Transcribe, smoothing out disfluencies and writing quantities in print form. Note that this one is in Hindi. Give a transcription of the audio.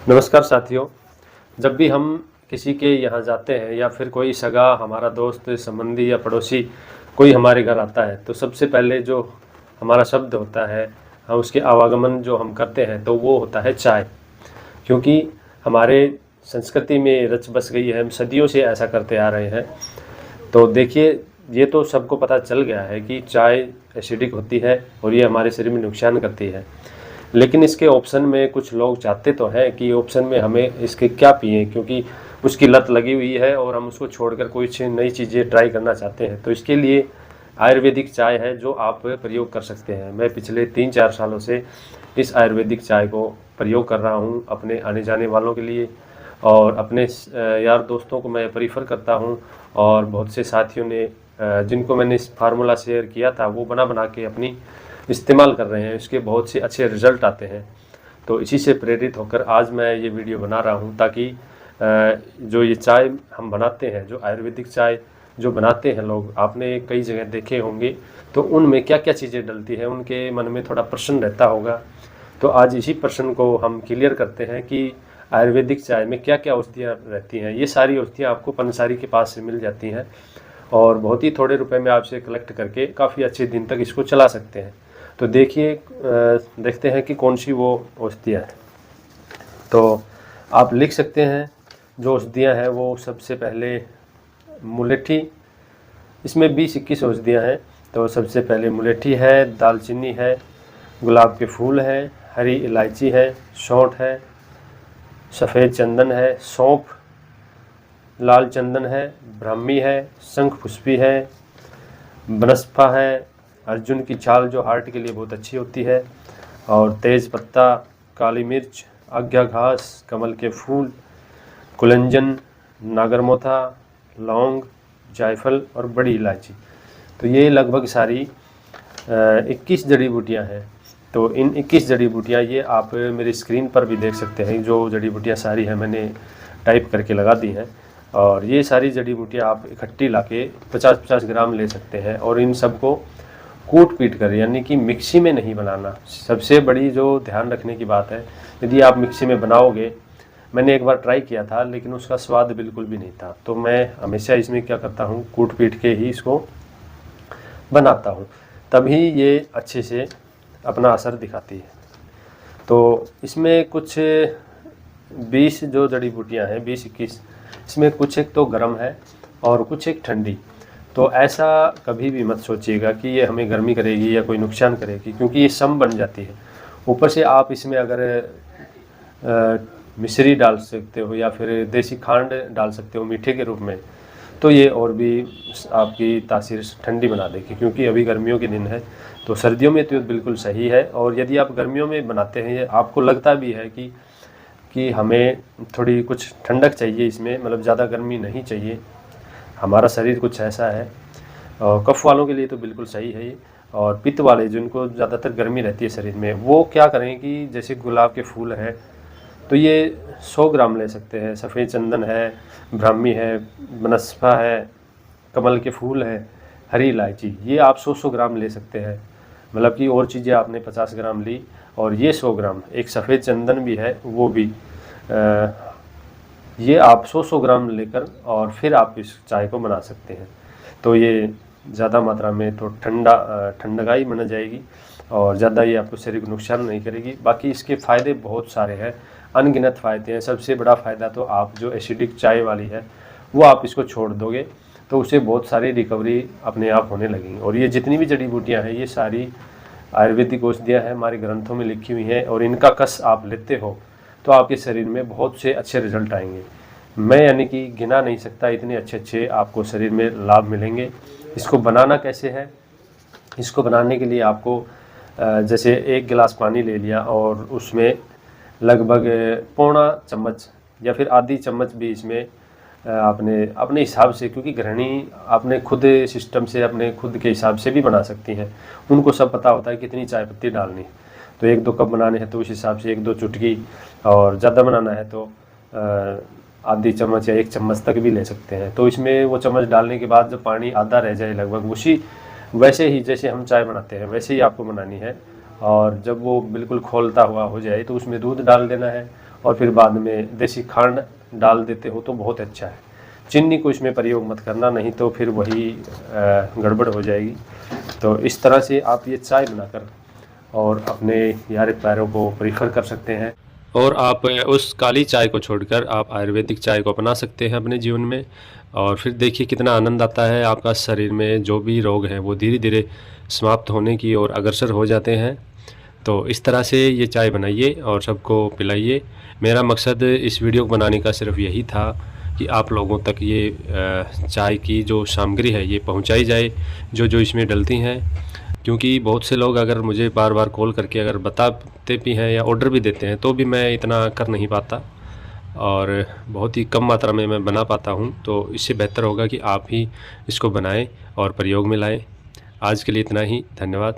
नमस्कार साथियों। जब भी हम किसी के यहाँ जाते हैं या फिर कोई सगा हमारा दोस्त संबंधी या पड़ोसी कोई हमारे घर आता है तो सबसे पहले जो हमारा शब्द होता है, हम उसके आवागमन जो हम करते हैं तो वो होता है चाय। क्योंकि हमारे संस्कृति में रच बस गई है, हम सदियों से ऐसा करते आ रहे हैं। तो देखिए, ये तो सबको पता चल गया है कि चाय एसिडिक होती है और ये हमारे शरीर में नुकसान करती है। लेकिन इसके ऑप्शन में कुछ लोग चाहते तो हैं कि ऑप्शन में हमें इसके क्या पिएं, क्योंकि उसकी लत लगी हुई है और हम उसको छोड़कर कुछ नई चीज़ें ट्राई करना चाहते हैं। तो इसके लिए आयुर्वेदिक चाय है जो आप प्रयोग कर सकते हैं। मैं पिछले 3-4 सालों से इस आयुर्वेदिक चाय को प्रयोग कर रहा हूं अपने आने जाने वालों के लिए, और अपने यार दोस्तों को मैं प्रीफर करता हूं। और बहुत से साथियों ने जिनको मैंने इस फार्मूला शेयर किया था वो बना बना के अपनी इस्तेमाल कर रहे हैं, इसके बहुत से अच्छे रिज़ल्ट आते हैं। तो इसी से प्रेरित होकर आज मैं ये वीडियो बना रहा हूँ, ताकि जो ये चाय हम बनाते हैं, जो आयुर्वेदिक चाय जो बनाते हैं लोग, आपने कई जगह देखे होंगे, तो उनमें क्या क्या चीज़ें डलती हैं, उनके मन में थोड़ा प्रश्न रहता होगा। तो आज इसी प्रश्न को हम क्लियर करते हैं कि आयुर्वेदिक चाय में क्या क्या औषधियाँ रहती हैं। ये सारी औषधियाँ आपको पंसारी के पास से मिल जाती हैं और बहुत ही थोड़े रुपए में आपसे कलेक्ट करके काफ़ी अच्छे दिन तक इसको चला सकते हैं। तो देखिए, देखते हैं कि कौन सी वो औषधियाँ हैं। तो आप लिख सकते हैं जो औषधियाँ हैं वो सबसे पहले मुलेठी, इसमें 20-21 औषधियाँ हैं। तो सबसे पहले मुलेठी है, दालचीनी है, गुलाब के फूल है, हरी इलायची है, सौंठ है, सफ़ेद चंदन है, सौंफ, लाल चंदन है, ब्राह्मी है, शंख पुष्पी है, बनस्पा है, अर्जुन की छाल जो हार्ट के लिए बहुत अच्छी होती है, और तेज़ पत्ता, काली मिर्च, आज्ञा घास, कमल के फूल, कुलंजन, नागरमोथा, लौंग, जायफल और बड़ी इलायची। तो ये लगभग सारी 21 जड़ी बूटियाँ हैं। तो इन 21 जड़ी बूटियाँ ये आप मेरी स्क्रीन पर भी देख सकते हैं। जो जड़ी बूटियाँ सारी हैं मैंने टाइप करके लगा दी हैं, और ये सारी जड़ी बूटियाँ आप इकट्ठी लाके 50-50 ग्राम ले सकते हैं। और इन सबको कूट पीट कर, यानी कि मिक्सी में नहीं बनाना। सबसे बड़ी जो ध्यान रखने की बात है, यदि आप मिक्सी में बनाओगे, मैंने एक बार ट्राई किया था लेकिन उसका स्वाद बिल्कुल भी नहीं था। तो मैं हमेशा इसमें क्या करता हूँ, कूट पीट के ही इसको बनाता हूँ, तभी ये अच्छे से अपना असर दिखाती है। तो इसमें कुछ 20 जो जड़ी बूटियाँ हैं, 20-21, इसमें कुछ एक तो गर्म है और कुछ एक ठंडी। तो ऐसा कभी भी मत सोचिएगा कि ये हमें गर्मी करेगी या कोई नुकसान करेगी, क्योंकि ये सम बन जाती है। ऊपर से आप इसमें अगर मिश्री डाल सकते हो या फिर देसी खांड डाल सकते हो मीठे के रूप में, तो ये और भी आपकी तासीर ठंडी बना देगी। क्योंकि अभी गर्मियों के दिन है, तो सर्दियों में तो बिल्कुल सही है। और यदि आप गर्मियों में बनाते हैं, ये आपको लगता भी है कि हमें थोड़ी कुछ ठंडक चाहिए इसमें, मतलब ज़्यादा गर्मी नहीं चाहिए, हमारा शरीर कुछ ऐसा है। और कफ वालों के लिए तो बिल्कुल सही है ये। और पित्त वाले जिनको ज़्यादातर गर्मी रहती है शरीर में, वो क्या करें कि जैसे गुलाब के फूल हैं तो ये 100 ग्राम ले सकते हैं, सफ़ेद चंदन है, ब्राह्मी है, बनस्पा है, कमल के फूल है, हरी इलायची, ये आप 100-100 ग्राम ले सकते हैं। मतलब कि और चीज़ें आपने 50 ग्राम ली और ये 100 ग्राम, एक सफ़ेद चंदन भी है वो भी, ये आप 100-100 ग्राम लेकर और फिर आप इस चाय को बना सकते हैं। तो ये ज़्यादा मात्रा में तो ठंडगाई बन जाएगी और ज़्यादा ये आपको शरीर को नुकसान नहीं करेगी। बाकी इसके फ़ायदे बहुत सारे हैं, अनगिनत फ़ायदे हैं। सबसे बड़ा फ़ायदा तो आप जो एसिडिक चाय वाली है वो आप इसको छोड़ दोगे तो उसे बहुत सारी रिकवरी अपने आप होने लगेंगी। और ये जितनी भी जड़ी बूटियाँ हैं ये सारी आयुर्वेदिक औषधियाँ हैं, हमारे ग्रंथों में लिखी हुई हैं, और इनका कस आप लेते हो तो आपके शरीर में बहुत से अच्छे रिजल्ट आएंगे। मैं यानी कि गिना नहीं सकता, इतने अच्छे अच्छे आपको शरीर में लाभ मिलेंगे। इसको बनाना कैसे है, इसको बनाने के लिए आपको जैसे 1 गिलास पानी ले लिया और उसमें लगभग पौना चम्मच या फिर आधी चम्मच भी इसमें आपने अपने हिसाब से, क्योंकि गृहिणी अपने खुद सिस्टम से अपने खुद के हिसाब से भी बना सकती हैं, उनको सब पता होता है कितनी चाय पत्ती डालनी है। तो 1-2 कप बनाने हैं तो उस हिसाब से 1-2 चुटकी, और ज़्यादा बनाना है तो आधी चम्मच या 1 चम्मच तक भी ले सकते हैं। तो इसमें वो चम्मच डालने के बाद जब पानी आधा रह जाए लगभग, उसी वैसे ही जैसे हम चाय बनाते हैं वैसे ही आपको बनानी है। और जब वो बिल्कुल खोलता हुआ हो जाए तो उसमें दूध डाल देना है और फिर बाद में देसी खांड डाल देते हो तो बहुत अच्छा है। चीनी को इसमें प्रयोग मत करना, नहीं तो फिर वही गड़बड़ हो जाएगी। तो इस तरह से आप ये चाय बनाकर और अपने यार प्यारों को प्रीफर कर सकते हैं, और आप उस काली चाय को छोड़कर आप आयुर्वेदिक चाय को अपना सकते हैं अपने जीवन में। और फिर देखिए कितना आनंद आता है, आपका शरीर में जो भी रोग हैं वो धीरे धीरे समाप्त होने की ओर अग्रसर हो जाते हैं। तो इस तरह से ये चाय बनाइए और सबको पिलाइए। मेरा मकसद इस वीडियो को बनाने का सिर्फ यही था कि आप लोगों तक ये चाय की जो सामग्री है ये पहुंचाई जाए, जो जो इसमें डलती हैं। क्योंकि बहुत से लोग अगर मुझे बार बार कॉल करके अगर बताते भी हैं या ऑर्डर भी देते हैं तो भी मैं इतना कर नहीं पाता, और बहुत ही कम मात्रा में मैं बना पाता हूँ। तो इससे बेहतर होगा कि आप ही इसको बनाएं और प्रयोग में लाएं। आज के लिए इतना ही, धन्यवाद।